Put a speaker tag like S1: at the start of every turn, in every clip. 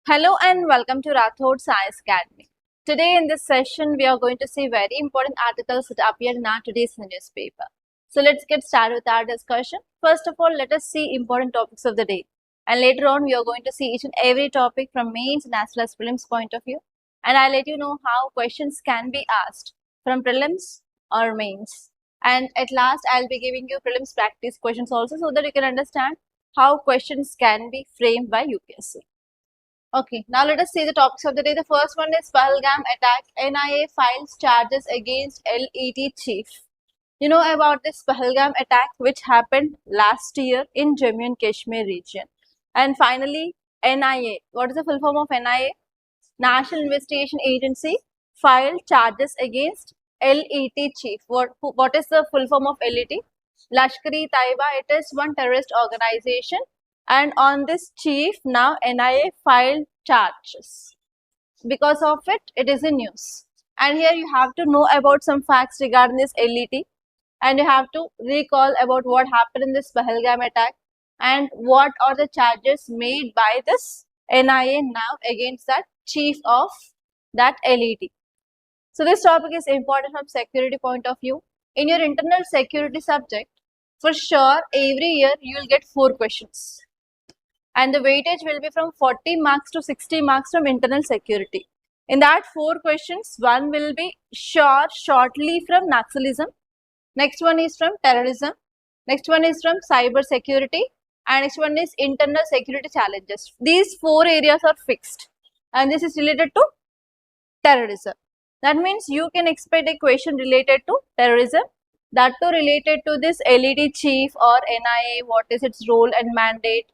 S1: Hello and welcome to Rathods IAS Academy. Today in this session, we are going to see very important articles that appeared in our today's newspaper. So let's get started with our discussion. First of all, let us see important topics of the day. And later on, we are going to see each and every topic from mains and as well as prelims point of view. And I'll let you know how questions can be asked from prelims or mains. And at last, I'll be giving you prelims practice questions also so that you can understand how questions can be framed by UPSC. Okay, now let us see the topics of the day. The first one is Pahalgam attack. NIA files charges against LET chief. You know about this Pahalgam attack which happened last year in Jammu and Kashmir region. And finally, NIA. What is the full form of NIA? National Investigation Agency filed charges against LET chief. What is the full form of LET? Lashkar-e-Taiba. It is one terrorist organization. And on this chief, now NIA filed charges. Because of it, it is in news. And here you have to know about some facts regarding this LET. And you have to recall about what happened in this Pahalgam attack. And what are the charges made by this NIA now against that chief of that LET. So this topic is important from security point of view. In your internal security subject, for sure, every year you will get 4 questions. And the weightage will be from 40 marks to 60 marks from internal security. In that 4 questions, one will be shortly from Naxalism. Next one is from terrorism. Next one is from cyber security. And next one is internal security challenges. These 4 areas are fixed. And this is related to terrorism. That means you can expect a question related to terrorism. That too related to this LET chief or NIA, what is its role and mandate,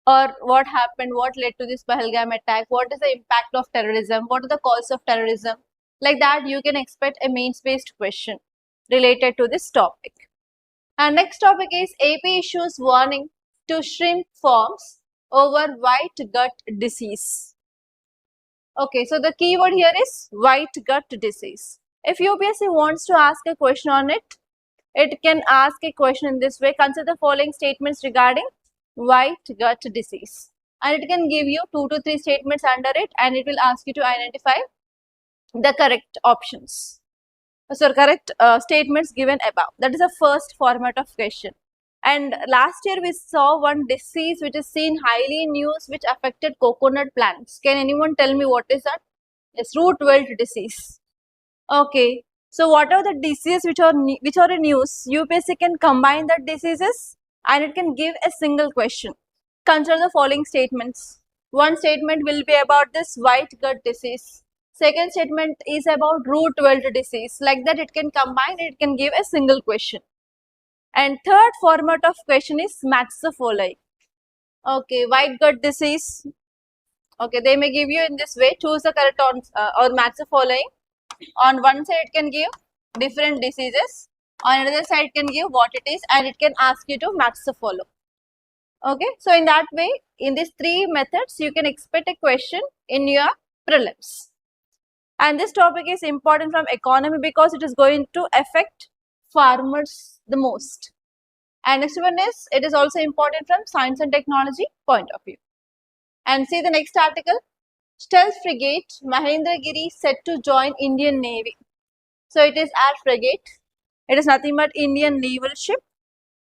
S1: or what happened, what led to this Pahalgam attack, what is the impact of terrorism, what are the causes of terrorism. Like that, you can expect a mains-based question related to this topic. And next topic is AP issues warning to shrimp farms over white gut disease. Okay, so the keyword here is white gut disease. If UPSC wants to ask a question on it, it can ask a question in this way. Consider the following statements regarding white gut disease. And it can give you 2 to 3 statements under it, and it will ask you to identify the correct options. So correct statements given above. That is the first format of question. And last year we saw one disease which is seen highly in news which affected coconut plants. Can anyone tell me what is that? Yes, root wilt disease. Okay. So what are the diseases which are in news? UPSC can combine the diseases and it can give a single question. Consider the following statements. One statement will be about this white gut disease. Second statement is about root wilt disease. Like that, it can combine, it can give a single question. And third format of question is match the following. Okay, white gut disease. Okay, they may give you in this way. Choose the correct or match the following. On one side, it can give different diseases. On another side, it can give what it is, and it can ask you to match the follow. Okay, so in that way, in these 3 methods, you can expect a question in your prelims. And this topic is important from economy because it is going to affect farmers the most. And next one is, it is also important from science and technology point of view. And see the next article. Stealth frigate Mahendragiri set to join Indian Navy. So it is our frigate. It is nothing but Indian naval ship.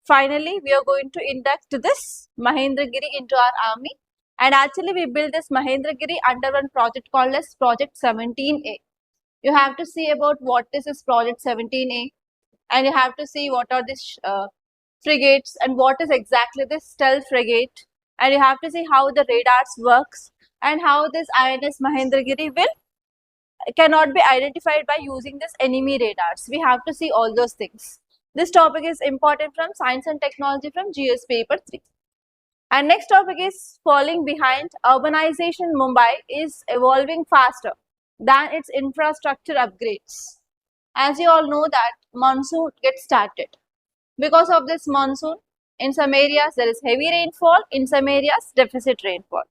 S1: Finally, we are going to induct this Mahendragiri into our army. And actually, we built this Mahendragiri under one project called as Project 17A. You have to see about what is this Project 17A. And you have to see what are these frigates and what is exactly this stealth frigate. And you have to see how the radars works and how this INS Mahendragiri cannot be identified by using this enemy radars. We have to see all those things. This topic is important from science and technology from GS paper 3. And next topic is falling behind. Urbanization in Mumbai is evolving faster than its infrastructure upgrades. As you all know that monsoon gets started. Because of this monsoon, in some areas there is heavy rainfall, in some areas deficit rainfall.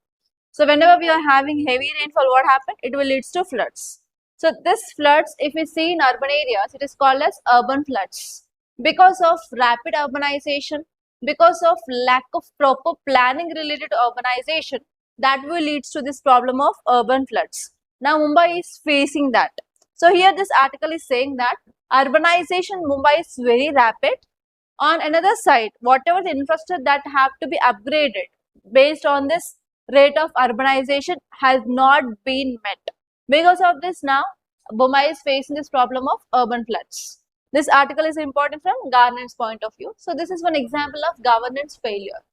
S1: So whenever we are having heavy rainfall, what happens? It will lead to floods. So this floods, if we see in urban areas, it is called as urban floods. Because of rapid urbanization, because of lack of proper planning related to urbanization, that will leads to this problem of urban floods. Now Mumbai is facing that. So here this article is saying that urbanization in Mumbai is very rapid. On another side, whatever the infrastructure that have to be upgraded based on this rate of urbanization has not been met. Because of this now, Mumbai is facing this problem of urban floods. This article is important from governance point of view. So this is one example of governance failure.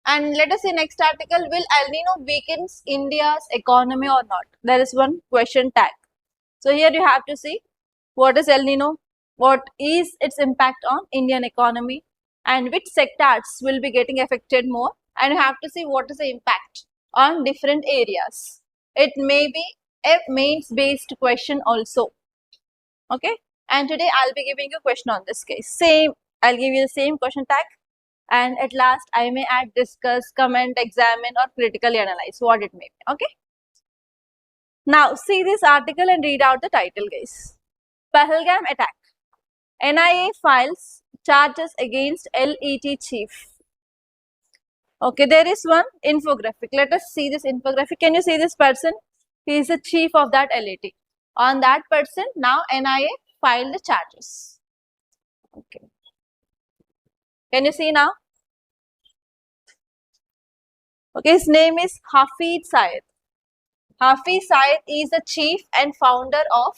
S1: And let us see next article, will El Nino weakens India's economy or not? There is one question tag. So here you have to see what is El Nino, what is its impact on Indian economy, and which sectors will be getting affected more, and you have to see what is the impact on different areas. It may be a mains based question also. Okay, and today I'll be giving you a question on this case. I'll give you the same question tag, and at last I may add discuss, comment, examine, or critically analyze, what it may be. Okay. Now see this article and read out the title, guys. Pahalgam attack. NIA files charges against LET chief. Okay, there is one infographic. Let us see this infographic. Can you see this person? He is the chief of that LET. On that person, now NIA filed the charges. Okay. Can you see now? Okay, his name is Hafiz Syed. Hafiz Syed is the chief and founder of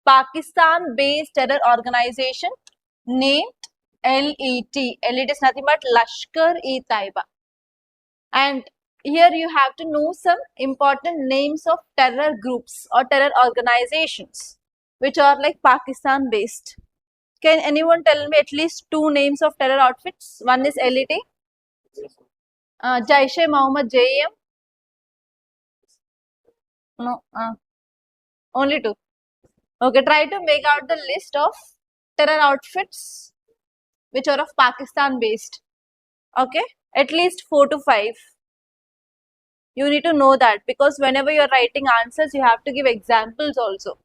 S1: Pakistan-based terror organization named LET. LET is nothing but Lashkar-e-Taiba. And here you have to know some important names of terror groups or terror organizations which are like Pakistan-based. Can anyone tell me at least two names of terror outfits? One is LET, Jaish-e-Mohammed, JEM. No, only two. Okay, try to make out the list of terror outfits which are of Pakistan based. Okay, at least 4 to 5. You need to know that, because whenever you are writing answers, you have to give examples also.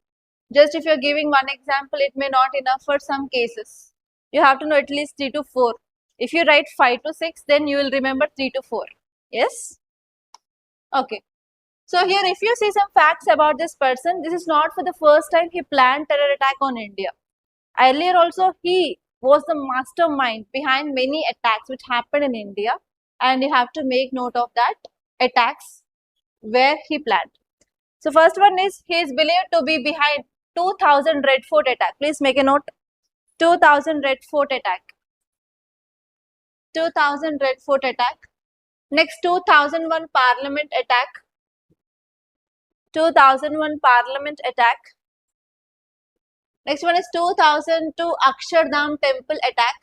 S1: Just if you are giving one example, it may not enough for some cases. You have to know at least 3 to 4. If you write 5 to 6, then you will remember 3 to 4. Yes? Okay. So here if you see some facts about this person, this is not for the first time he planned terror attack on India. Earlier also he was the mastermind behind many attacks which happened in India, and you have to make note of that attacks where he planned. So first one is, he is believed to be behind 2000 Red Fort attack. Please make a note. 2000 Red Fort attack. 2000 Red Fort attack. Next, 2001 Parliament attack. 2001 Parliament attack. Next one is 2002 Akshardham Temple attack.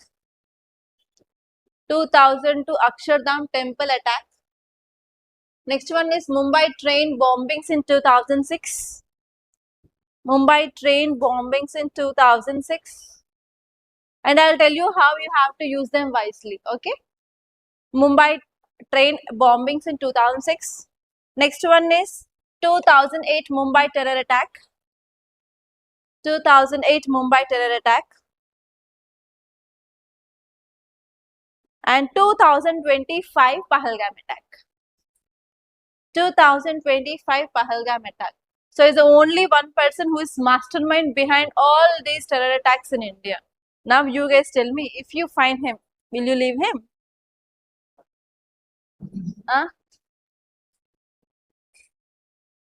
S1: 2002 Akshardham Temple attack. Next one is Mumbai train bombings in 2006. Mumbai train bombings in 2006. And I'll tell you how you have to use them wisely. Okay. Mumbai train bombings in 2006. Next one is 2008 Mumbai terror attack. 2008 Mumbai terror attack. And 2025 Pahalgam attack. 2025 Pahalgam attack. So is the only one person who is mastermind behind all these terror attacks in India. Now you guys tell me, if you find him, will you leave him?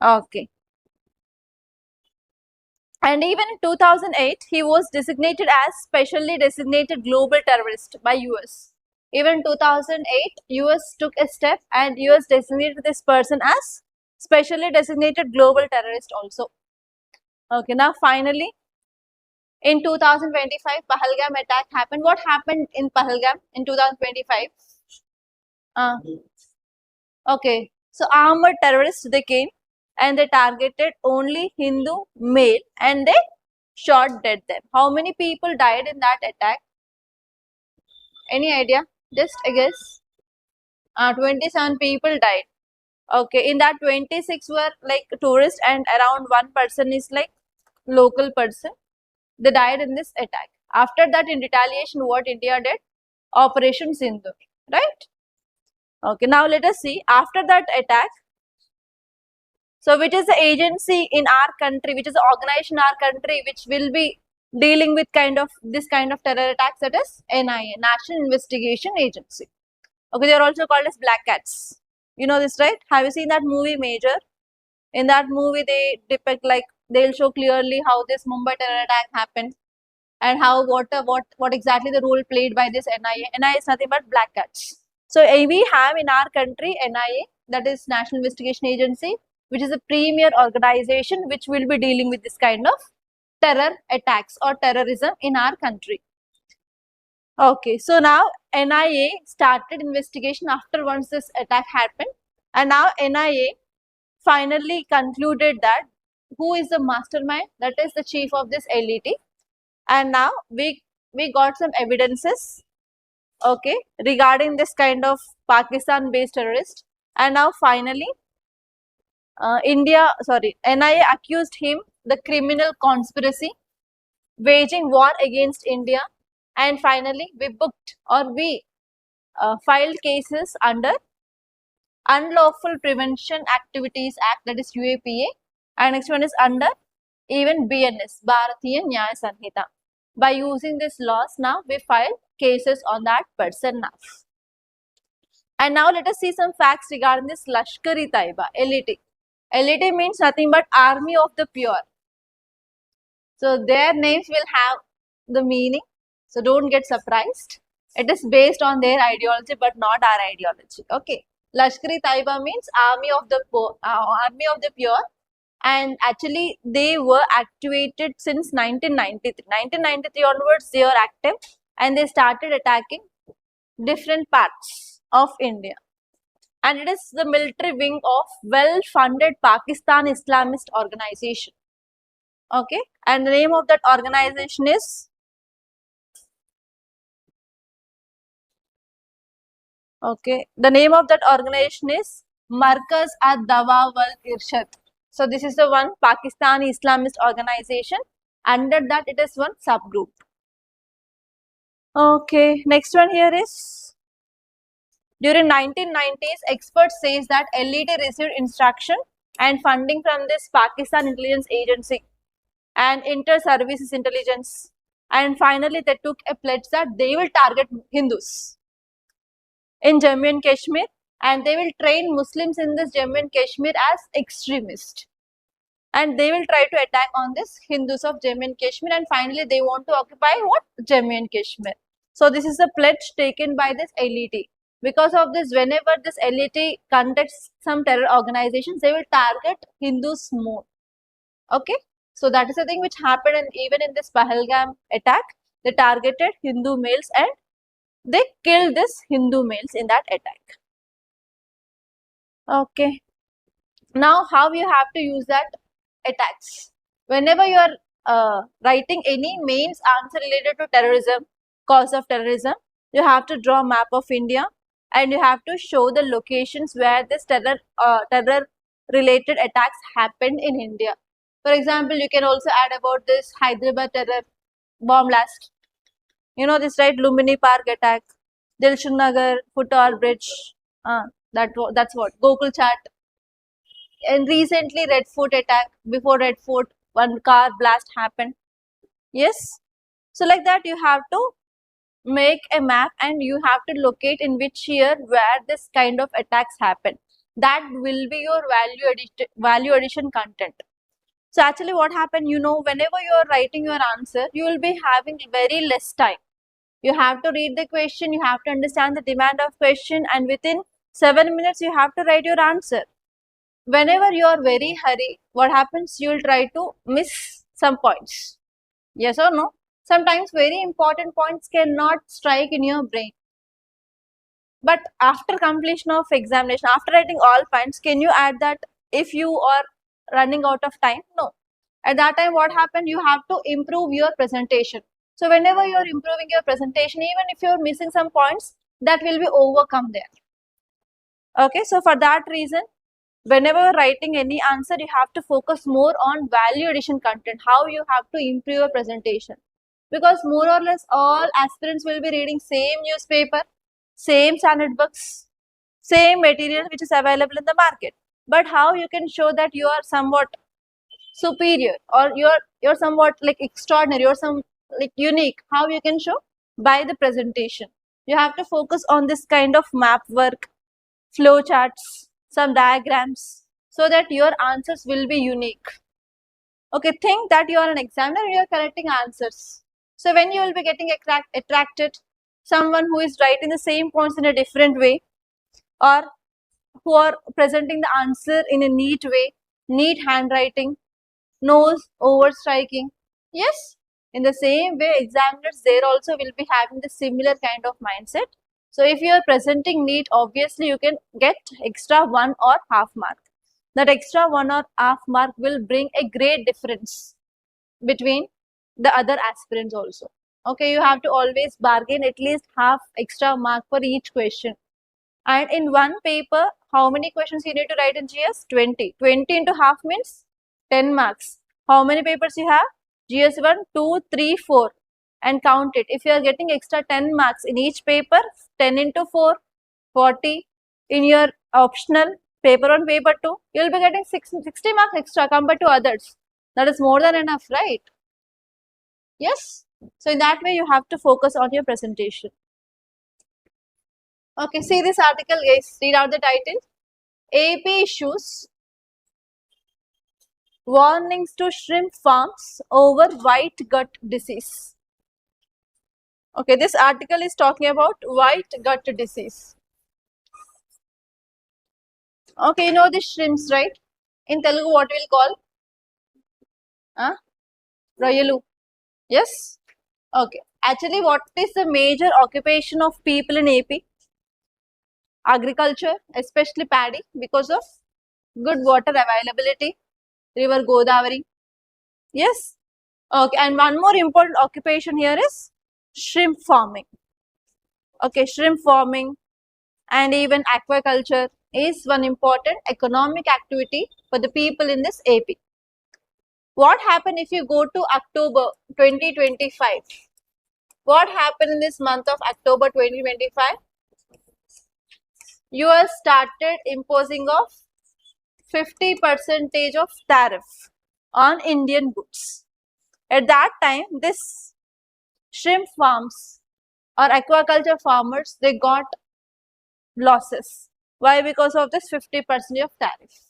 S1: Okay. And even in 2008, he was designated as specially designated global terrorist by US. Even in 2008, US took a step and US designated this person as specially designated global terrorist also. Okay, now finally, in 2025, Pahalgam attack happened. What happened in Pahalgam in 2025? Okay, so armed terrorists, they came and they targeted only Hindu male and they shot dead them. How many people died in that attack? Any idea? Just a guess. 27 people died. Okay, in that 26 were like tourists and around one person is like local person. They died in this attack. After that, in retaliation, what India did? Operation Sindoor, right? Okay, now let us see after that attack. So which is the agency in our country, which is the organization in our country which will be dealing with this kind of terror attacks, that is NIA, National Investigation Agency. Okay, they are also called as black cats. You know this, right? Have you seen that movie Major? In that movie they depict, like, they'll show clearly how this Mumbai terror attack happened and how what exactly the role played by this NIA. NIA is nothing but black cats. So we have in our country NIA, that is National Investigation Agency, which is a premier organization which will be dealing with this kind of terror attacks or terrorism in our country. Okay, so now NIA started investigation after once this attack happened, and now NIA finally concluded that who is the mastermind, that is the chief of this LET, and now we got some evidences, okay, regarding this kind of Pakistan based terrorist, and now finally NIA accused him the criminal conspiracy waging war against India, and finally we filed cases under Unlawful Prevention Activities Act, that is UAPA, and next one is under even BNS, Bharatiya Nyaya Sanhita. By using this laws, now we file cases on that person now. And now let us see some facts regarding this Lashkar-e-Taiba, LET. LET means nothing but Army of the Pure. So their names will have the meaning. So don't get surprised. It is based on their ideology but not our ideology. Okay. Lashkar-e-Taiba means Army of the Pure. And actually they were activated since 1993. 1993 onwards they are active and they started attacking different parts of India. And it is the military wing of well-funded Pakistan Islamist organization. Okay, and the name of that organization is Markaz ad-Dawa wal Irshad. So this is the one Pakistani Islamist organization. Under that it is one subgroup. Okay, next one here is, during 1990s, experts says that LET received instruction and funding from this Pakistan Intelligence Agency and Inter-Services Intelligence, and finally they took a pledge that they will target Hindus in Jammu and Kashmir, and they will train Muslims in this Jammu and Kashmir as extremists, and they will try to attack on this Hindus of Jammu and Kashmir, and finally they want to occupy what? Jammu and Kashmir. So this is the pledge taken by this LET. Because of this, whenever this LET conducts some terror organizations, they will target Hindus more. Okay, so that is the thing which happened, and even in this Pahalgam attack, they targeted Hindu males and they killed this Hindu males in that attack. Okay, now how you have to use that attacks? Whenever you are writing any mains answer related to terrorism, cause of terrorism, you have to draw a map of India and you have to show the locations where this terror related attacks happened in India. For example, you can also add about this Hyderabad terror bomb blast. You know this, right? Lumini Park attack, Dilshad Nagar, Footall Bridge, that's what, Gokul Chat. And recently Red Fort attack, before Red Fort, one car blast happened. Yes. So like that you have to make a map and you have to locate in which year where this kind of attacks happen. That will be your value addition content. So actually what happened, you know, whenever you are writing your answer, you will be having very less time. You have to read the question, you have to understand the demand of question, and within 7 minutes you have to write your answer. Whenever you are very hurry, what happens, you will try to miss some points. Yes or no? Sometimes very important points cannot strike in your brain. But after completion of examination, after writing all points, can you add that if you are running out of time? No. At that time, what happened? You have to improve your presentation. So whenever you are improving your presentation, even if you are missing some points, that will be overcome there. Okay, so for that reason, whenever writing any answer, you have to focus more on value addition content, how you have to improve your presentation. Because more or less all aspirants will be reading same newspaper, same standard books, same material which is available in the market. But how you can show that you are somewhat superior, or you're somewhat like extraordinary, or some like unique? How you can show? By the presentation. You have to focus on this kind of map work, flow charts, some diagrams, so that your answers will be unique. Okay, think that you are an examiner and you are correcting answers. So when you will be getting attracted, someone who is writing the same points in a different way, or who are presenting the answer in a neat way, neat handwriting, nose overstriking. Yes, in the same way, examiners there also will be having the similar kind of mindset. So if you are presenting neat, obviously you can get extra 1 or half mark. That extra 1 or half mark will bring a great difference between the other aspirants also. Okay, you have to always bargain at least half extra mark for each question. And in one paper, how many questions you need to write in GS? 20. 20 into half means 10 marks. How many papers you have? GS 1, 2, 3, 4. And count it. If you are getting extra 10 marks in each paper, 10 into 4, 40. In your optional paper 1, paper 2, you will be getting 60 marks extra compared to others. That is more than enough, right? Yes. So in that way, you have to focus on your presentation. Okay, see this article, guys. Read out the title. AP issues warnings to shrimp farms over white gut disease. Okay, this article is talking about white gut disease. Okay, you know the shrimps, right? In Telugu, what we'll call? Royalu. Yes? Okay. Actually, what is the major occupation of people in AP? Agriculture, especially paddy, because of good water availability, river Godavari. Yes? Okay, and one more important occupation here is shrimp farming. Okay, shrimp farming and even aquaculture is one important economic activity for the people in this AP. What happened if you go to October 2025? What happened in this month of October 2025? US started imposing of 50% of tariff on Indian goods. At that time, this shrimp farms or aquaculture farmers, they got losses. Why? Because of this 50% of tariff.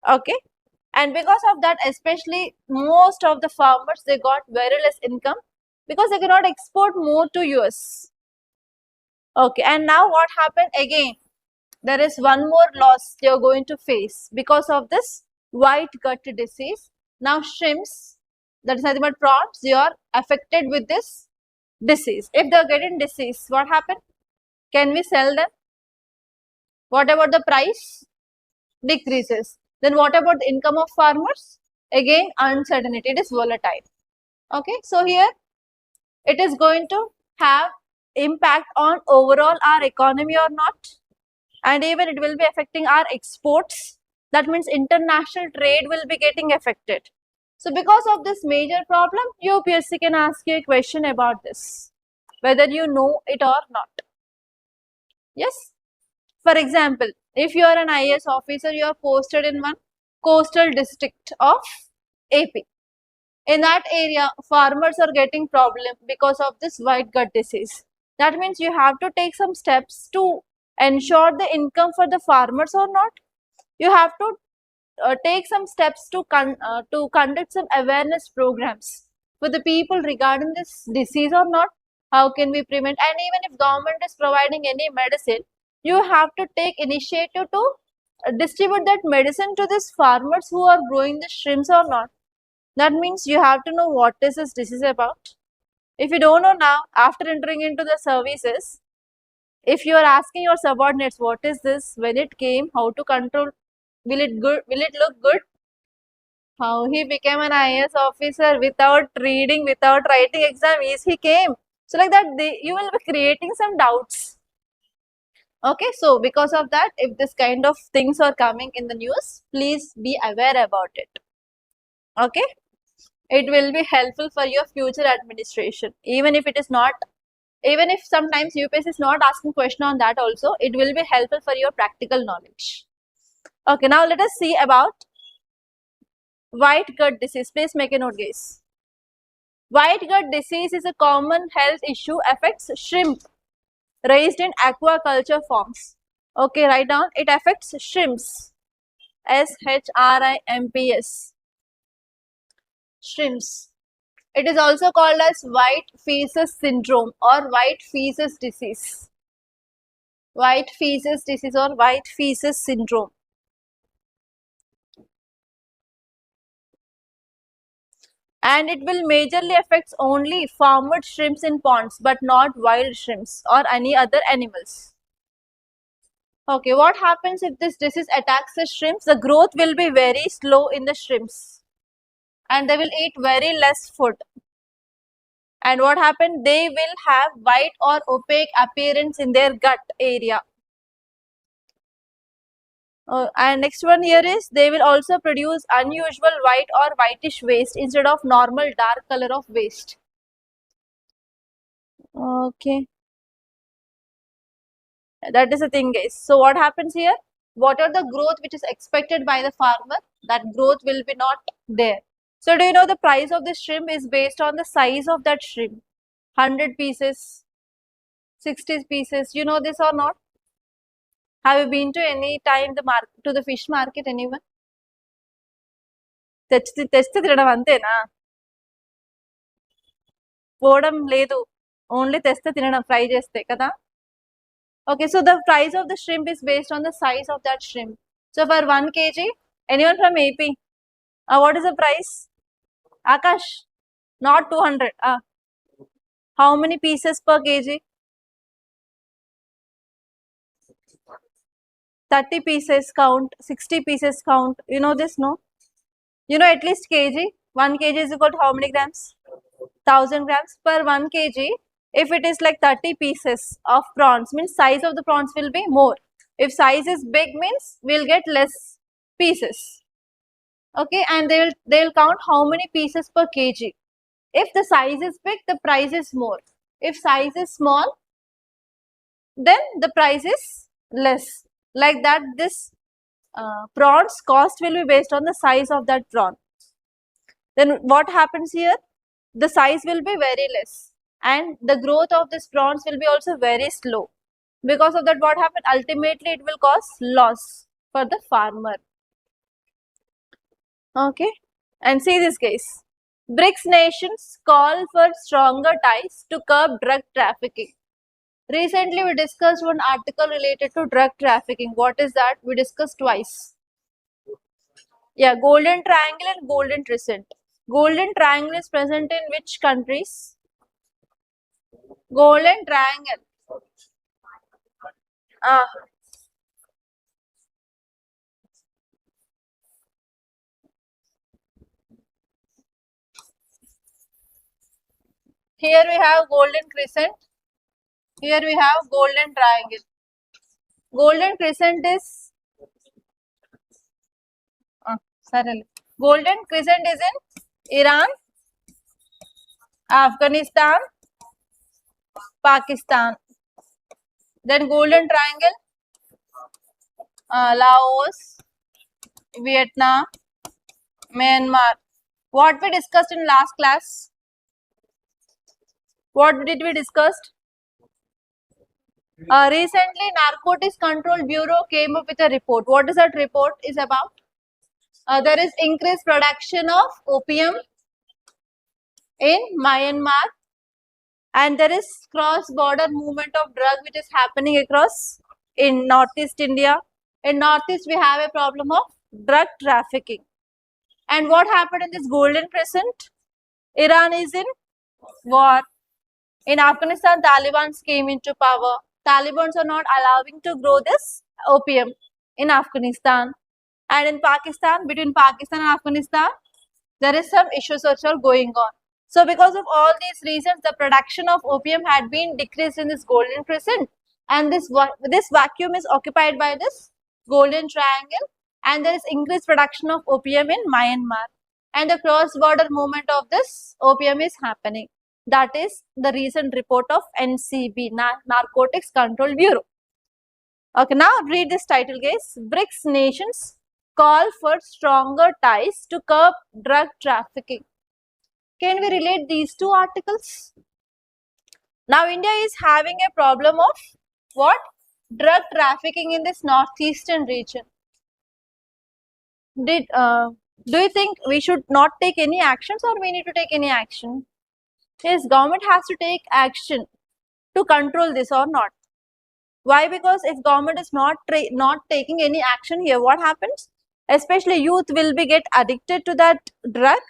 S1: Okay. And because of that, especially most of the farmers, they got very less income because they cannot export more to US. Okay. And now what happened again? There is one more loss they are going to face because of this white gut disease. Now shrimps, that is nothing but prawns, they are affected with this disease. If they are getting disease, what happened? Can we sell them? What about the price? Decreases. Then what about the income of farmers? Again, uncertainty. It is volatile. Okay, so here it is going to have impact on overall our economy or not, and even it will be affecting our exports. That means international trade will be getting affected. So because of this major problem, UPSC can ask you a question about this, whether you know it or not. Yes. For example, if you are an IAS officer, you are posted in one coastal district of AP. In that area, farmers are getting problem because of this white gut disease. That means you have to take some steps to ensure the income for the farmers or not. You have to take some steps to conduct some awareness programs for the people regarding this disease or not. How can we prevent? And even if government is providing any medicine, you have to take initiative to distribute that medicine to these farmers who are growing the shrimps or not. That means you have to know what is this disease about. If you don't know now, after entering into the services, if you are asking your subordinates what is this, when it came, how to control, will it look good? How he became an IAS officer without reading, without writing exam, is he came. So like that, you will be creating some doubts. Okay, so because of that, if this kind of things are coming in the news, please be aware about it. Okay, it will be helpful for your future administration. Even if it is not Even if sometimes UPSC is not asking question on that also, it will be helpful for your practical knowledge. Okay, now let us see about white gut disease. Please make a note, guys. White gut disease is a common health issue, affects shrimp raised in aquaculture farms. Okay, write down. It affects shrimps. SHRIMPS. Shrimps. It is also called as white feces syndrome or white feces disease. White feces disease or white feces syndrome. And it will majorly affect only farmed shrimps in ponds but not wild shrimps or any other animals. Okay, what happens if this disease attacks the shrimps? The growth will be very slow in the shrimps and they will eat very less food. And what happens? They will have white or opaque appearance in their gut area. And next one here is they will also produce unusual white or whitish waste instead of normal dark color of waste. Okay. That is the thing, guys. So what happens here? What are the growth which is expected by the farmer? That growth will be not there. So do you know the price of the shrimp is based on the size of that shrimp? 100 pieces, 60 pieces. You know this or not? Have you been to any time to the fish market, anyone? తెచ్చి తినడం అంతేనా? పోవడం లేదు, only తెస్తే తినడం, fry చేస్తే కదా. Okay, so the price of the shrimp is based on the size of that shrimp. So for 1 kg, anyone from AP? What is the price? Akash, not 200. How many pieces per kg? 30 pieces count, 60 pieces count. You know this, no? You know at least kg. 1 kg is equal to how many grams? 1000 grams per 1 kg. If it is like 30 pieces of prawns, means size of the prawns will be more. If size is big, means we'll get less pieces. Okay, and they will count how many pieces per kg. If the size is big, the price is more. If size is small, then the price is less. Like that, this prawns cost will be based on the size of that prawn. Then what happens here? The size will be very less and the growth of these prawns will be also very slow. Because of that, what happened? Ultimately, it will cause loss for the farmer. Okay, and see this case. BRICS nations call for stronger ties to curb drug trafficking. Recently, we discussed one article related to drug trafficking. What is that? We discussed twice. Yeah, Golden Triangle and Golden Crescent. Golden Triangle is present in which countries? Golden Triangle. Here we have Golden Crescent. Here we have Golden Triangle. Golden Crescent is Golden Crescent is in Iran, Afghanistan, Pakistan. Then Golden Triangle, Laos, Vietnam, Myanmar. What we discussed in last class? What did we discuss? Recently, Narcotics Control Bureau came up with a report. What is that report is about? There is increased production of opium in Myanmar and there is cross-border movement of drug which is happening across in Northeast India. In Northeast, we have a problem of drug trafficking. And what happened in this Golden Crescent? Iran is in war. In Afghanistan, Taliban came into power. Taliban are not allowing to grow this opium in Afghanistan. And in Pakistan, between Pakistan and Afghanistan, there is some issues which are going on. So because of all these reasons, the production of opium had been decreased in this Golden Crescent. And this vacuum is occupied by this Golden Triangle. And there is increased production of opium in Myanmar. And the cross-border movement of this opium is happening. That is the recent report of NCB, Narcotics Control Bureau. Okay, now read this title, guys. BRICS nations call for stronger ties to curb drug trafficking. Can we relate these two articles? Now, India is having a problem of what? Drug trafficking in this northeastern region. Do you think we should not take any actions, or we need to take any action? Yes, government has to take action to control this or not. Why? Because if government is not taking any action here, what happens? Especially youth will be get addicted to that drug,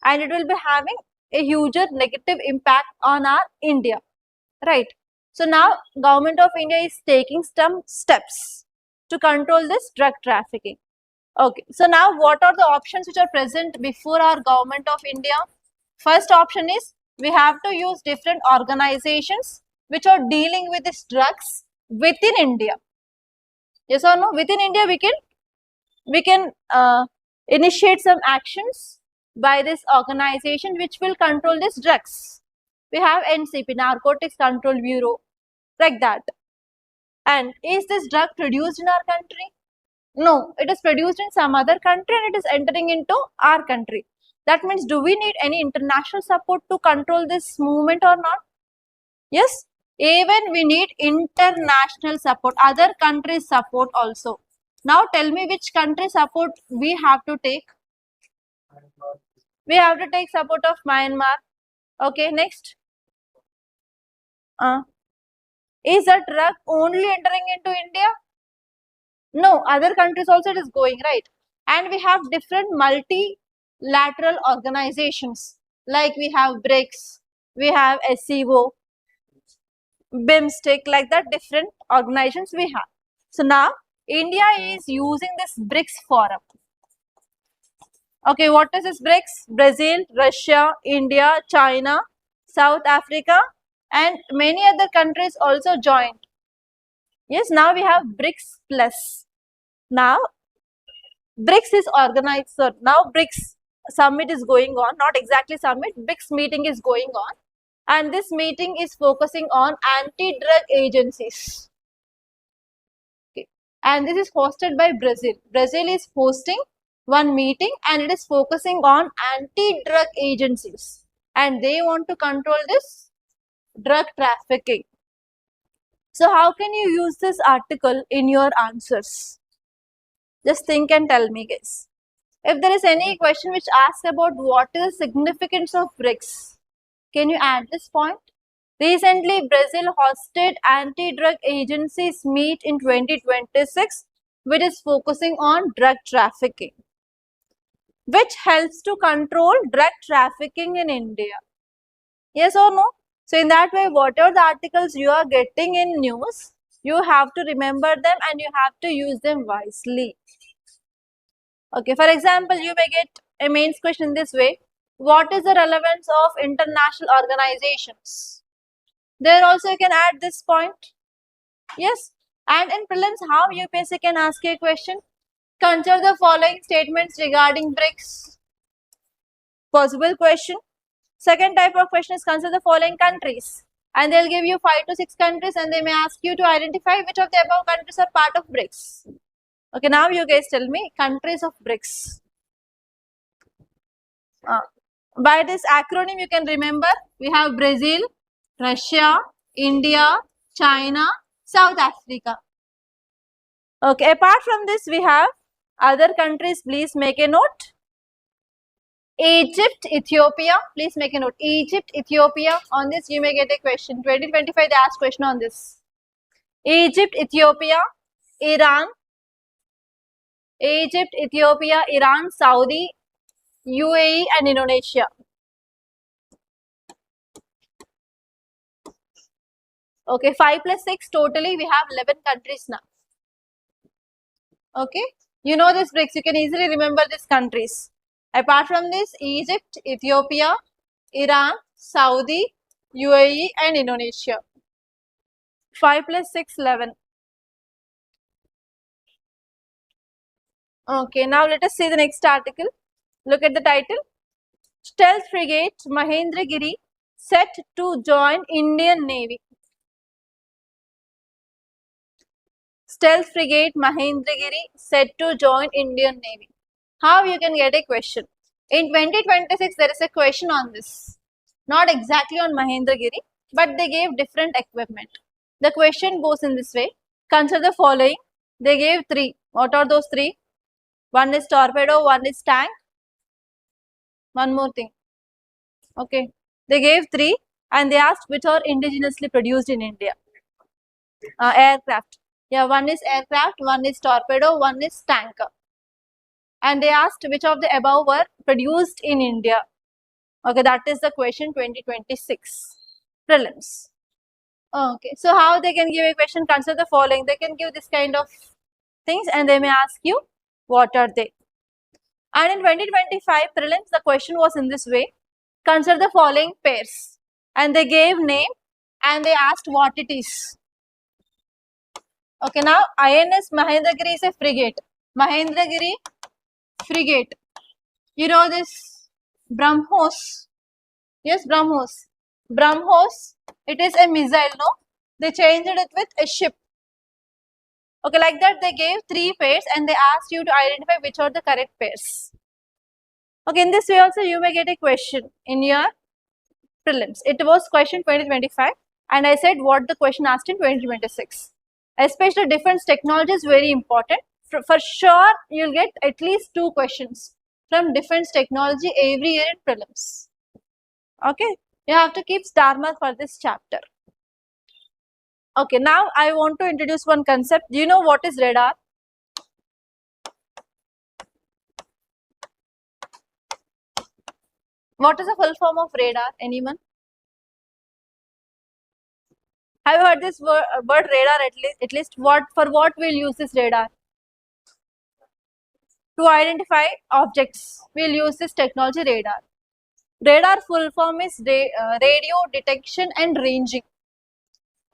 S1: and it will be having a huge negative impact on our India, right? So now government of India is taking some steps to control this drug trafficking. Okay, so now what are the options which are present before our government of India? First option is we have to use different organizations which are dealing with these drugs within India. Yes or no? Within India we can initiate some actions by this organization which will control these drugs. We have NCP, Narcotics Control Bureau, like that. And is this drug produced in our country? No, it is produced in some other country and it is entering into our country. That means, do we need any international support to control this movement or not? Yes, even we need international support, other countries support also. Now tell me which country support we have to take. We have to take support of Myanmar. Okay, next. Is the drug only entering into India? No, other countries also it is going, right? And we have different multilateral organizations, like we have BRICS, we have SCO, BIMSTEC, like that different organizations we have. So now India is using this BRICS forum. Okay, what is this BRICS? Brazil, Russia, India, China, South Africa, and many other countries also joined. Yes, now we have BRICS Plus. Now BRICS is organized. So now BRICS summit is going on, not exactly summit, BRICS meeting is going on, and this meeting is focusing on anti-drug agencies. Okay. And this is hosted by Brazil. Brazil is hosting one meeting and it is focusing on anti-drug agencies, and they want to control this drug trafficking. So how can you use this article in your answers? Just think and tell me, guys. If there is any question which asks about what is the significance of BRICS, can you add this point? Recently, Brazil hosted anti-drug agencies meet in 2026, which is focusing on drug trafficking, which helps to control drug trafficking in India. Yes or no? So in that way, whatever the articles you are getting in news, you have to remember them and you have to use them wisely. Okay, for example, you may get a mains question in this way. What is the relevance of international organizations? There also you can add this point. Yes. And in prelims, how UPSC can ask you a question? Consider the following statements regarding BRICS. Possible question. Second type of question is consider the following countries. And they'll give you 5 to 6 countries and they may ask you to identify which of the above countries are part of BRICS. Okay, now you guys tell me countries of BRICS. By this acronym you can remember, we have Brazil, Russia, India, China, South Africa. Okay, apart from this we have other countries, please make a note. Egypt, Ethiopia, please make a note. Egypt, Ethiopia, on this you may get a question. 2025 they asked question on this. Egypt, Ethiopia, Iran, Saudi, UAE and Indonesia. Okay, 5 plus 6 totally we have 11 countries now. Okay, you know this BRICS, you can easily remember these countries. Apart from this, Egypt, Ethiopia, Iran, Saudi, UAE and Indonesia. 5 plus 6, 11. Okay, now let us see the next article. Look at the title. Stealth frigate Mahendragiri set to join Indian Navy. Stealth frigate Mahendragiri set to join Indian Navy. How you can get a question? In 2026, there is a question on this. Not exactly on Mahendragiri, but they gave different equipment. The question goes in this way. Consider the following. They gave 3. What are those 3? One is torpedo, one is tank. One more thing. Okay. They gave 3 and they asked which are indigenously produced in India. Aircraft. Yeah, one is aircraft, one is torpedo, one is tanker. And they asked which of the above were produced in India. Okay, that is the question 2026 prelims. Okay, so how they can give a question? Consider the following. They can give this kind of things and they may ask you what are they. And in 2025 prelims, the question was in this way. Consider the following pairs. And they gave name and they asked what it is. Okay, now INS Mahendragiri is a frigate. Mahendragiri frigate. You know this BrahMos. Yes, BrahMos. BrahMos, it is a missile, no? They changed it with a ship. Okay, like that they gave 3 pairs and they asked you to identify which are the correct pairs. Okay, in this way also you may get a question in your prelims. It was question 2025 and I said what the question asked in 2026. Especially defense technology is very important. For sure, you'll get at least 2 questions from defense technology every year in prelims. Okay, you have to keep star mark for this chapter. Okay, now I want to introduce one concept. Do you know what is radar? What is the full form of radar? Anyone? Have you heard this word radar at least? For what we'll use this radar? To identify objects, we'll use this technology radar. Radar full form is radio detection and ranging.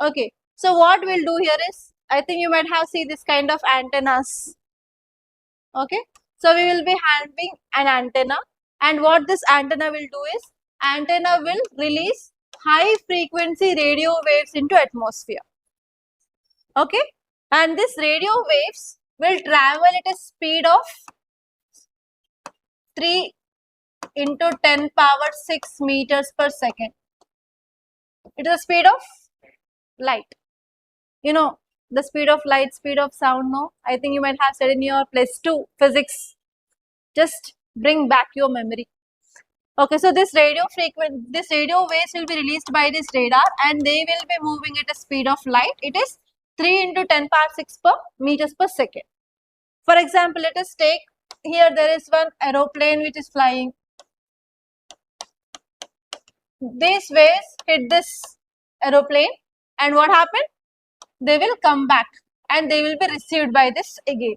S1: Okay, so what we'll do here is, I think you might have seen this kind of antennas. Okay, so we will be having an antenna and what this antenna will do is, antenna will release high frequency radio waves into atmosphere. Okay, and this radio waves will travel at a speed of 3 into 10 power 6 meters per second. It is the speed of light. You know, the speed of light, speed of sound, no? I think you might have said in your +2 physics. Just bring back your memory. Okay, so this radio waves will be released by this radar and they will be moving at a speed of light. It is 3 into 10 power 6 meters per second. For example, let us take, here there is one aeroplane which is flying. These waves hit this aeroplane and what happened? They will come back and they will be received by this again.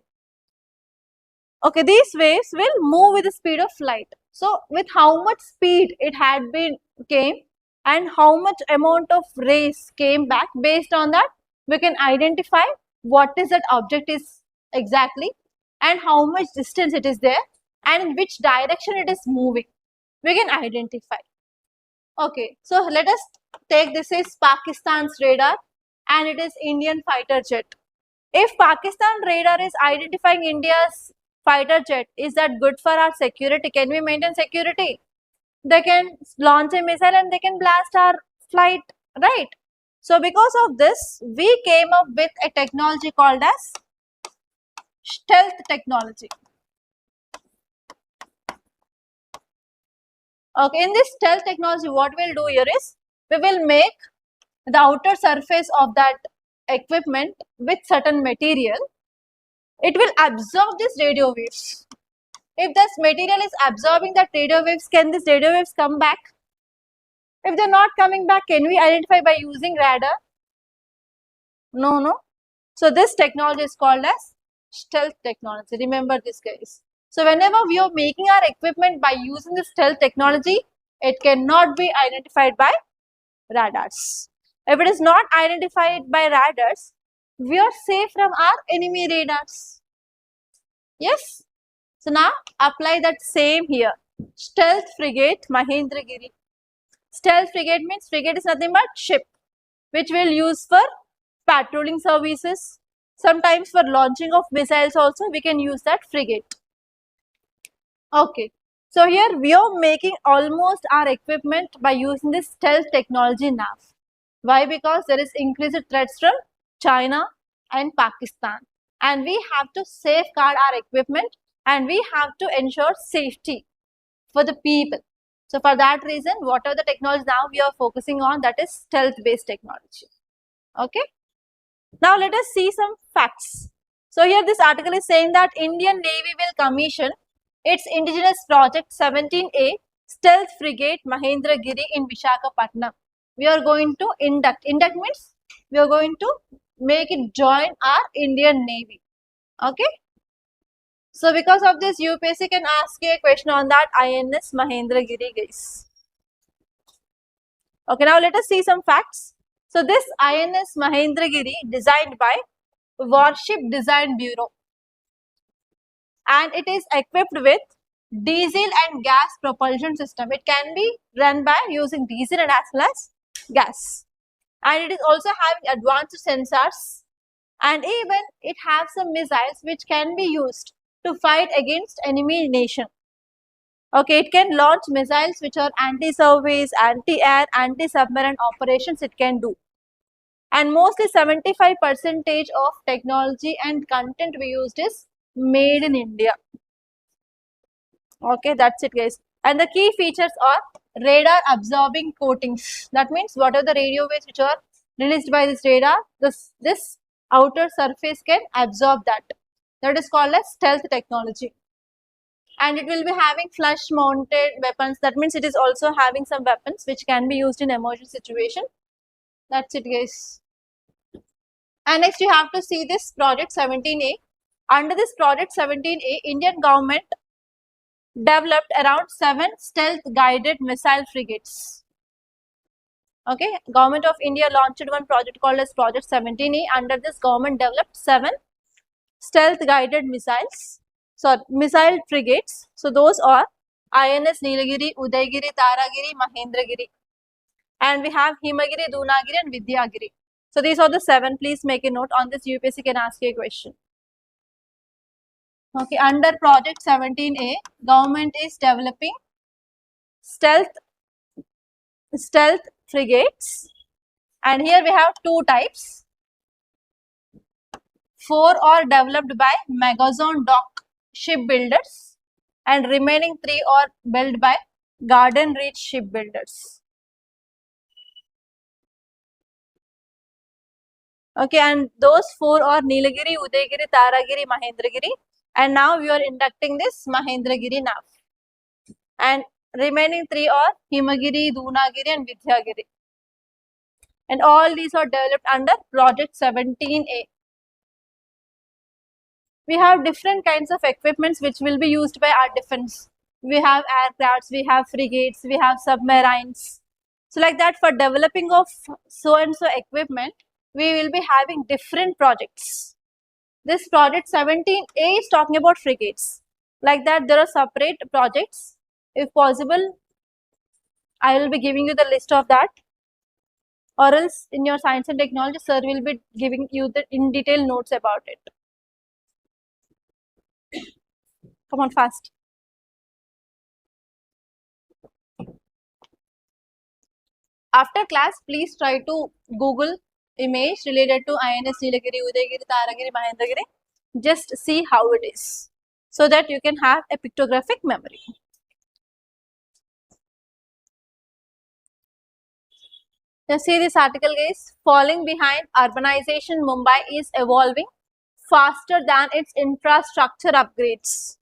S1: Okay, these waves will move with the speed of light. So, with how much speed it had came and how much amount of rays came back, based on that we can identify what is that object is exactly and how much distance it is there and in which direction it is moving. We can identify. Okay, so let us take this is Pakistan's radar and it is Indian fighter jet. If Pakistan radar is identifying India's fighter jet, is that good for our security? Can we maintain security? They can launch a missile and they can blast our flight, right? So because of this, we came up with a technology called as stealth technology. Okay, in this stealth technology, what we'll do here is, we will make the outer surface of that equipment with certain material. It will absorb these radio waves. If this material is absorbing that radio waves, can these radio waves come back? If they are not coming back, can we identify by using radar? No. So this technology is called as stealth technology. Remember this, guys. So whenever we are making our equipment by using the stealth technology, it cannot be identified by radars. If it is not identified by radars, we are safe from our enemy radars. Yes. So now apply that same here. Stealth frigate Mahendragiri Stealth frigate means frigate is nothing but ship which we'll use for patrolling services. Sometimes for launching of missiles also we can use that frigate. Okay. So here we are making almost our equipment by using this stealth technology now. Why? Because there is increased threats from China and Pakistan, and we have to safeguard our equipment and we have to ensure safety for the people. So for that reason, whatever the technology now we are focusing on, that is stealth based technology. Okay. Now let us see some facts. So here this article is saying that Indian Navy will commission its indigenous project 17A stealth frigate Mahendragiri in Visakhapatnam. We are going to induct. Induct means we are going to make it join our Indian Navy. Okay. So because of this, UPSC can ask you a question on that INS Mahendragiri, guys. Okay, now let us see some facts. So this INS Mahendragiri designed by Warship Design Bureau, and it is equipped with diesel and gas propulsion system. It can be run by using diesel and as well as gas, and it is also having advanced sensors, and even it has some missiles which can be used to fight against enemy nation. Okay, it can launch missiles which are anti-surface, anti-air, anti-submarine operations it can do. And mostly 75% of technology and content we used is made in India. Okay, that's it, guys. And the key features are radar absorbing coatings. That means whatever the radio waves which are released by this radar, this outer surface can absorb that. That is called as stealth technology. And it will be having flush mounted weapons. That means it is also having some weapons which can be used in emergency situation. That's it, guys. And next you have to see this project 17A. Under this project 17A, Indian government developed around 7 stealth guided missile frigates. Okay, Government of India launched one project called as project 17A. Under this, government developed 7 stealth guided missiles. So missile frigates. So those are INS Nilagiri, Udaygiri, Taragiri, Mahendragiri. And we have Himagiri, Dunagiri and Vidyagiri. So these are the 7. Please make a note. On this, UPSC can ask you a question. Okay, under project 17A, government is developing stealth frigates. And here we have 2 types. 4 are developed by Magazon Dock shipbuilders and remaining 3 are built by Garden Reach shipbuilders. Okay, and those 4 are Nilagiri, Udaygiri, Taragiri, Mahendragiri, and now we are inducting this Mahendragiri now. And remaining 3 are Himagiri, Dunagiri and Vidyagiri. And all these are developed under project 17A. We have different kinds of equipments which will be used by our defense. We have aircrafts, we have frigates, we have submarines. So like that, for developing of so and so equipment, we will be having different projects. This project 17A is talking about frigates. Like that, there are separate projects. If possible, I will be giving you the list of that. Or else in your science and technology, sir will be giving you the in detail notes about it. Come on, fast. After class, please try to Google image related to INS Nilagiri, Udaygiri, Taragiri, Mahendragiri. Just see how it is, so that you can have a pictographic memory. Now see this article, guys. Falling behind urbanization, Mumbai is evolving faster than its infrastructure upgrades.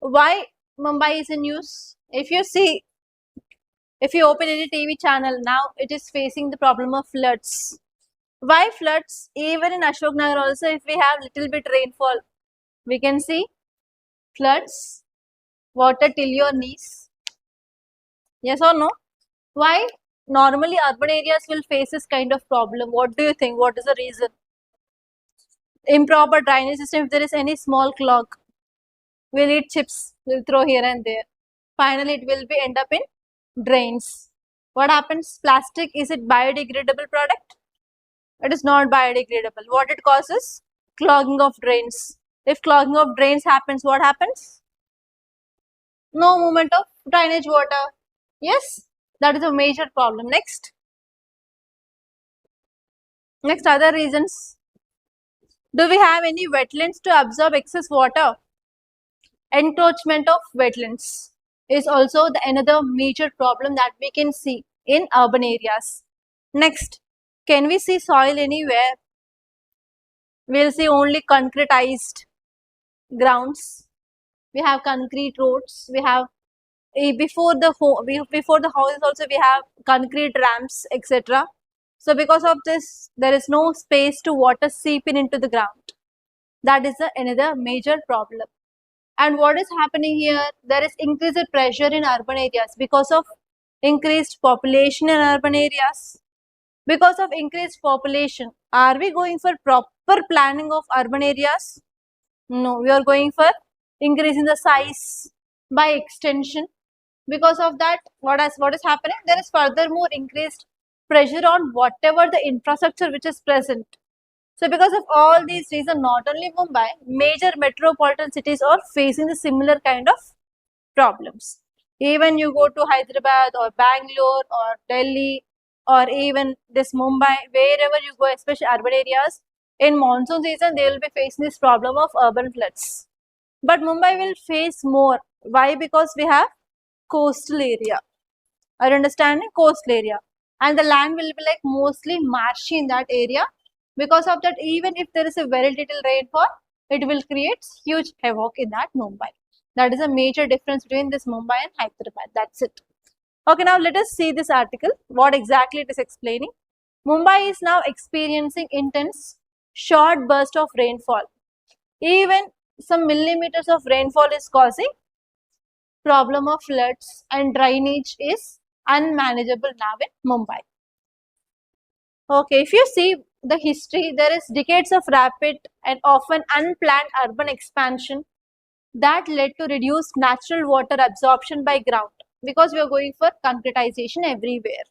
S1: Why Mumbai is in news? If you open any TV channel now, it is facing the problem of floods. Why floods? Even in Ashok Nagar also, if we have little bit rainfall, we can see floods, water till your knees. Yes or no? Why? Normally urban areas will face this kind of problem. What do you think? What is the reason? Improper drainage system. If there is any small clog, we'll eat chips, we'll throw here and there. Finally, it will be end up in drains. What happens? Plastic, is it biodegradable product? It is not biodegradable. What it causes? Clogging of drains. If clogging of drains happens, what happens? No movement of drainage water. Yes, that is a major problem. Next, other reasons. Do we have any wetlands to absorb excess water? Encroachment of wetlands is also another major problem that we can see in urban areas. Next, can we see soil anywhere? We'll see only concretized grounds. We have concrete roads. We have before the houses also we have concrete ramps, etc. So because of this, there is no space to water seeping into the ground. That is another major problem. And what is happening here? There is increased pressure in urban areas because of increased population in urban areas. Because of increased population, are we going for proper planning of urban areas? No, we are going for increasing the size by extension. Because of that, what is happening? There is furthermore increased pressure on whatever the infrastructure which is present. So because of all these reasons, not only Mumbai, major metropolitan cities are facing the similar kind of problems. Even you go to Hyderabad or Bangalore or Delhi or even this Mumbai, wherever you go, especially urban areas, in monsoon season, they will be facing this problem of urban floods. But Mumbai will face more. Why? Because we have coastal area. Are you understanding? Coastal area. And the land will be like mostly marshy in that area. Because of that, even if there is a very little rainfall, it will create huge havoc in that Mumbai. That is a major difference between this Mumbai and Hyderabad. That's it. Okay, now let us see this article. What exactly it is explaining. Mumbai is now experiencing intense short burst of rainfall. Even some millimeters of rainfall is causing problem of floods and drainage is unmanageable now in Mumbai. Okay, if you see the history, there is decades of rapid and often unplanned urban expansion that led to reduced natural water absorption by ground because we are going for concretization everywhere.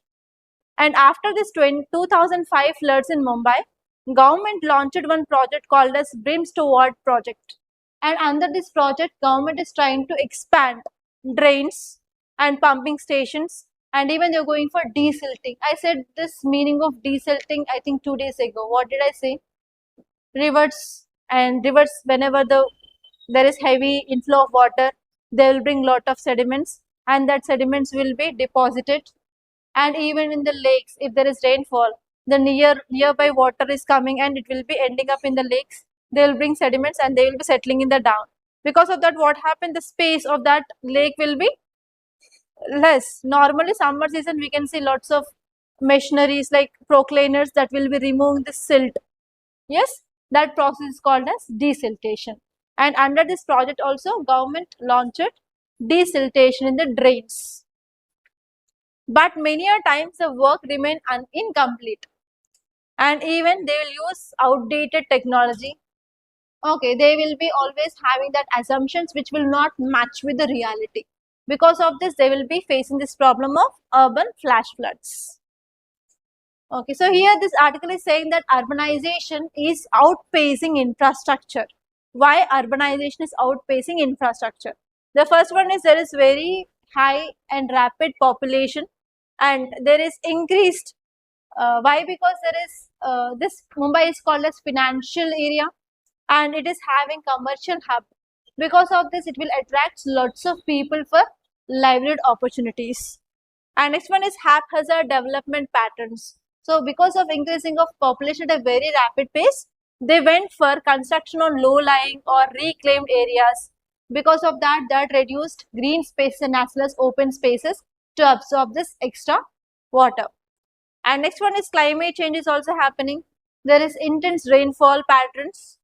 S1: And after this 2005 floods in Mumbai, government launched one project called as BRICS project. And under this project, government is trying to expand drains and pumping stations, and even they're going for desilting. I said this meaning of desilting, I think 2 days ago. What did I say? Rivers, whenever there is heavy inflow of water, they will bring lot of sediments, and that sediments will be deposited. And even in the lakes, if there is rainfall, the nearby water is coming and it will be ending up in the lakes. They will bring sediments and they will be settling in the down. Because of that, what happened? The space of that lake will be less. Normally, summer season, we can see lots of machineries like procliners that will be removing the silt. Yes, that process is called as desiltation. And under this project also, government launched desiltation in the drains. But many a times the work remain incomplete, and even they will use outdated technology. Okay, they will be always having that assumptions which will not match with the reality. Because of this, they will be facing this problem of urban flash floods. Okay, so here this article is saying that urbanization is outpacing infrastructure. Why urbanization is outpacing infrastructure? The first one is there is very high and rapid population, and there is increased. Why? Because there is this Mumbai is called as financial area, and it is having commercial hub. Because of this, it will attract lots of people for livelihood opportunities. And next one is haphazard development patterns. So because of increasing of population at a very rapid pace, they went for construction on low-lying or reclaimed areas. Because of that, reduced green spaces and as well as open spaces to absorb this extra water. And next one is climate change is also happening. There is intense rainfall patterns.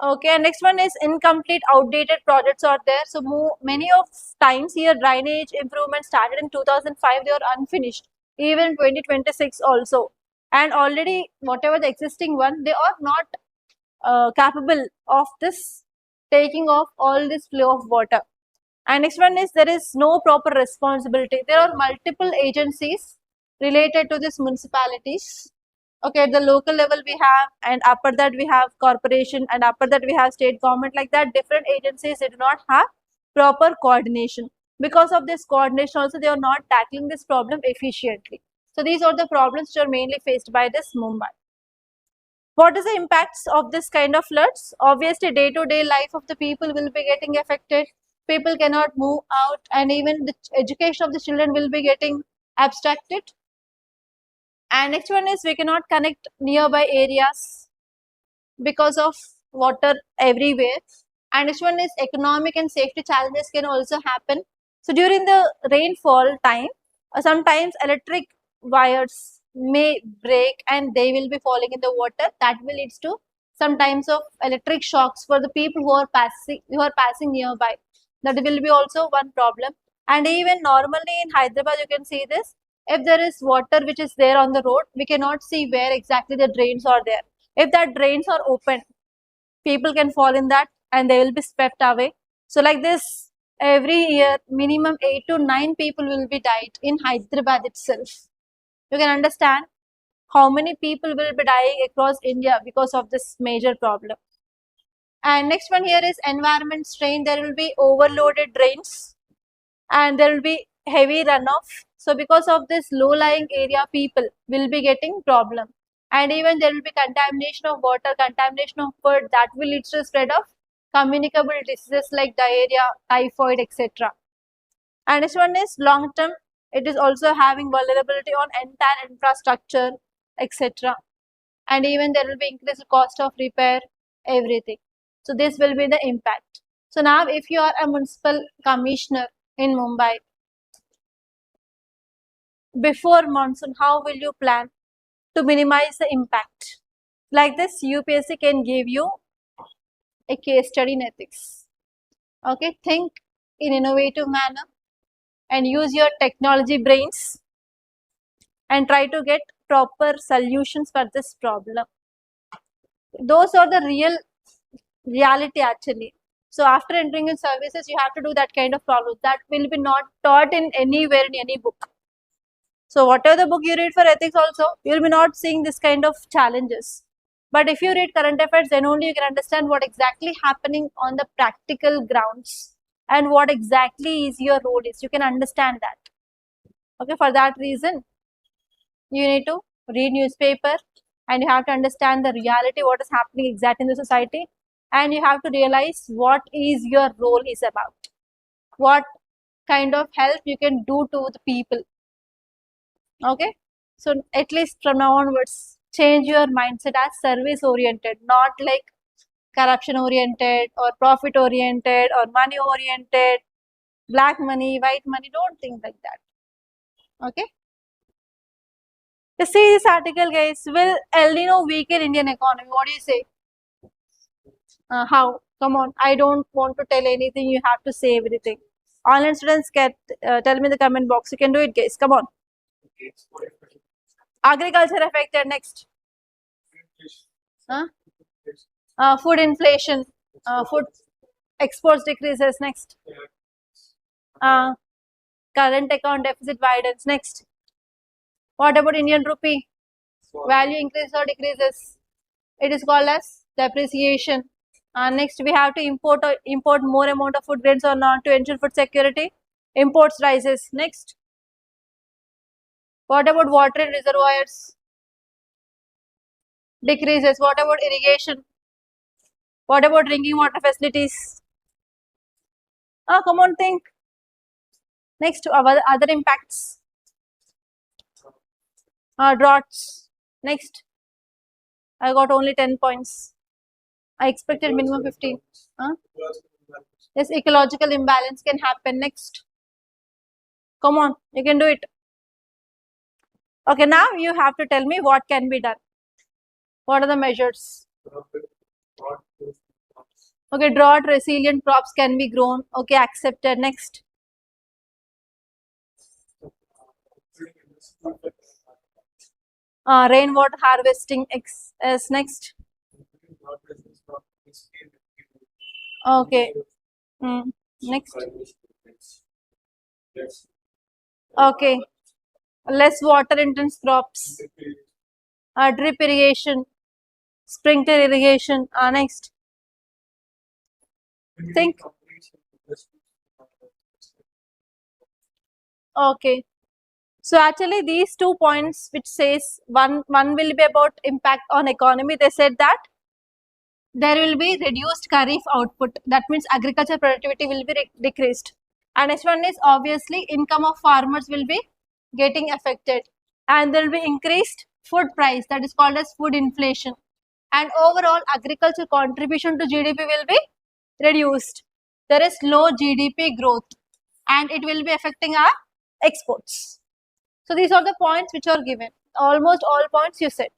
S1: Okay, and next one is incomplete, outdated projects are there. So many of times here drainage improvements started in 2005, they are unfinished. Even in 2026 also. And already whatever the existing one, they are not capable of this taking off all this flow of water. And next one is there is no proper responsibility. There are multiple agencies related to these municipalities. Okay, at the local level we have, and upper that we have corporation, and upper that we have state government. Like that, different agencies, they do not have proper coordination. Because of this coordination also, they are not tackling this problem efficiently. So these are the problems which are mainly faced by this Mumbai. What is the impacts of this kind of floods? Obviously, day-to-day life of the people will be getting affected. People cannot move out, and even the education of the children will be getting abstracted. And next one is we cannot connect nearby areas because of water everywhere. And next one is economic and safety challenges can also happen. So during the rainfall time, sometimes electric wires may break and they will be falling in the water. That will lead to some types of electric shocks for the people who are passing nearby. That will be also one problem. And even normally in Hyderabad, you can see this. If there is water which is there on the road, we cannot see where exactly the drains are there. If that drains are open, people can fall in that and they will be swept away. So like this, every year minimum 8 to 9 people will be died in Hyderabad itself. You can understand how many people will be dying across India because of this major problem. And next one here is environment strain. There will be overloaded drains and there will be heavy runoff. So because of this low-lying area, people will be getting problem. And even there will be contamination of water, contamination of food, that will lead to the spread of communicable diseases like diarrhea, typhoid, etc. And this one is long term. It is also having vulnerability on entire infrastructure, etc. And even there will be increased cost of repair, everything. So this will be the impact. So now if you are a municipal commissioner in Mumbai, before monsoon, how will you plan to minimize the impact? Like this, UPSC can give you a case study in ethics. Okay, think in innovative manner and use your technology brains and try to get proper solutions for this problem. Those are the reality actually. So after entering in services, you have to do that kind of problem. That will be not taught in anywhere in any book. So whatever the book you read for ethics also, you will be not seeing this kind of challenges. But if you read current affairs, then only you can understand what exactly happening on the practical grounds and what exactly is your role is. You can understand that. Okay, for that reason, you need to read newspaper and you have to understand the reality, what is happening exactly in the society, and you have to realize what is your role is about. What kind of help you can do to the people. Okay, so at least from now onwards, change your mindset as service oriented, not like corruption oriented or profit oriented or money oriented, black money, white money. Don't think like that. Okay. You see this article, guys. Will El Nino weaken Indian economy? What do you say? How? Come on. I don't want to tell anything. You have to say everything. Online students can tell me in the comment box. You can do it, guys. Come on. Agriculture affected. Next. Food inflation. Food exports decreases. Next. Current account deficit widens. Next. What about Indian rupee? Value increases or decreases? It is called as depreciation. Next, we have to import more amount of food grains or not to ensure food security. Imports rises. Next. What about water in reservoirs? Decreases. What about irrigation? What about drinking water facilities? Come on, think. Next, other impacts. Droughts. Next. I got only 10 points. I expected minimum 15. This ecological imbalance can happen. Next. Come on, you can do it. Okay, now you have to tell me what can be done. What are the measures? Okay, drought resilient crops can be grown. Okay, accepted. Next. Rainwater harvesting is next. Okay. Next. Okay. Less water intense crops. Drip irrigation. Sprinkler irrigation. Next. Think. Okay. So actually these 2 points which says one will be about impact on economy. They said that there will be reduced kharif output. That means agriculture productivity will be decreased. And next one is obviously income of farmers will be getting affected. And there will be increased food price, that is called as food inflation. And overall agriculture contribution to GDP will be reduced. There is low GDP growth and it will be affecting our exports. So these are the points which are given. Almost all points you said.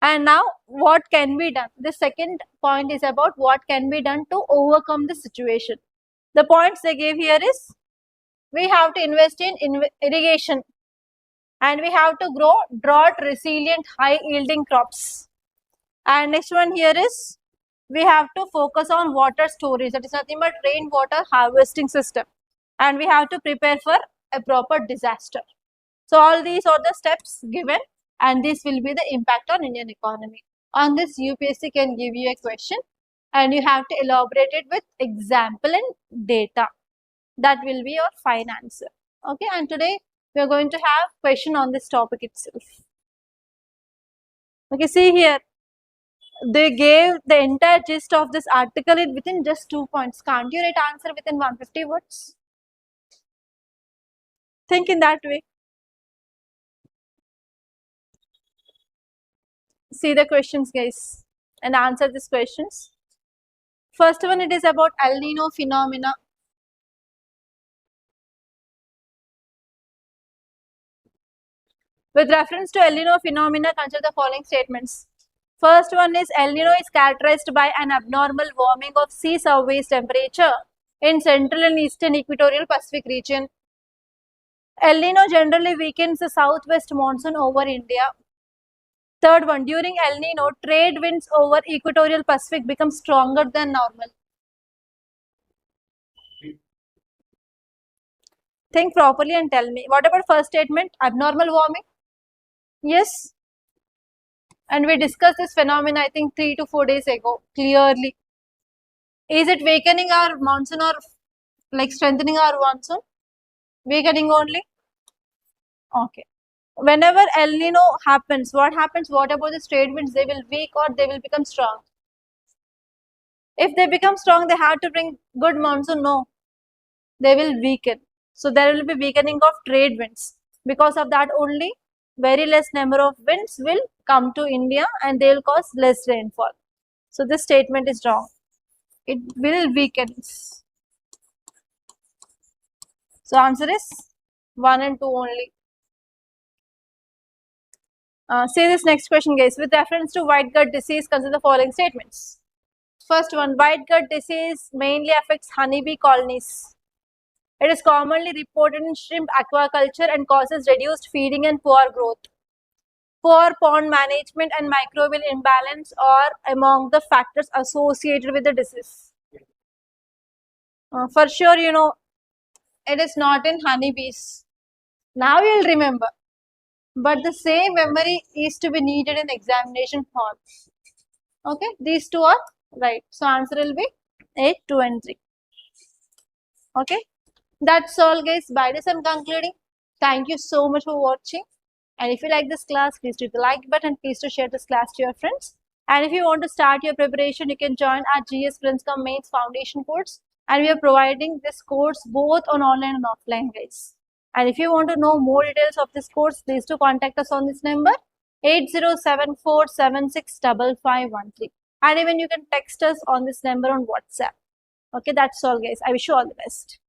S1: And now what can be done? The second point is about what can be done to overcome the situation. The points they gave here is we have to invest in irrigation and we have to grow drought resilient high yielding crops. And next one here is we have to focus on water storage, that is nothing but rainwater harvesting system, and we have to prepare for a proper disaster. So all these are the steps given and this will be the impact on Indian economy. On this UPSC can give you a question and you have to elaborate it with example and data. That will be your fine answer. Okay, and today we are going to have question on this topic itself. Okay, see here. They gave the entire gist of this article within just 2 points. Can't you write answer within 150 words? Think in that way. See the questions guys and answer these questions. First one, it is about El Nino phenomena. With reference to El Nino phenomena, consider the following statements. First one is El Nino is characterized by an abnormal warming of sea surface temperature in central and eastern equatorial Pacific region. El Nino generally weakens the southwest monsoon over India. Third one, during El Nino, trade winds over equatorial Pacific become stronger than normal. Think properly and tell me. What about first statement? Abnormal warming? Yes. And we discussed this phenomenon I think 3 to 4 days ago clearly. Is it weakening our monsoon or like strengthening our monsoon? Weakening only? Okay. Whenever El Nino happens, what happens? What about the trade winds? They will weak or they will become strong? If they become strong, they have to bring good monsoon? No. They will weaken. So there will be weakening of trade winds. Because of that only, very less number of winds will come to India and they will cause less rainfall. So this statement is wrong. It will weaken. So answer is 1 and 2 only. See this next question guys. With reference to white gut disease, consider the following statements. First one, white gut disease mainly affects honeybee colonies. It is commonly reported in shrimp aquaculture and causes reduced feeding and poor growth. Poor pond management and microbial imbalance are among the factors associated with the disease. For sure, you know, it is not in honeybees. Now you will remember. But the same memory is to be needed in examination hall. Okay, these two are right. So answer will be 8, 2 and 3. Okay, that's all guys. By this I'm concluding. Thank you so much for watching. And if you like this class, please do the like button. Please do share this class to your friends. And if you want to start your preparation, you can join our GS Princicom Mains Foundation course. And we are providing this course both on online and offline guys. And if you want to know more details of this course, please do contact us on this number 8074765513. And even you can text us on this number on WhatsApp. Okay, that's all guys. I wish you all the best.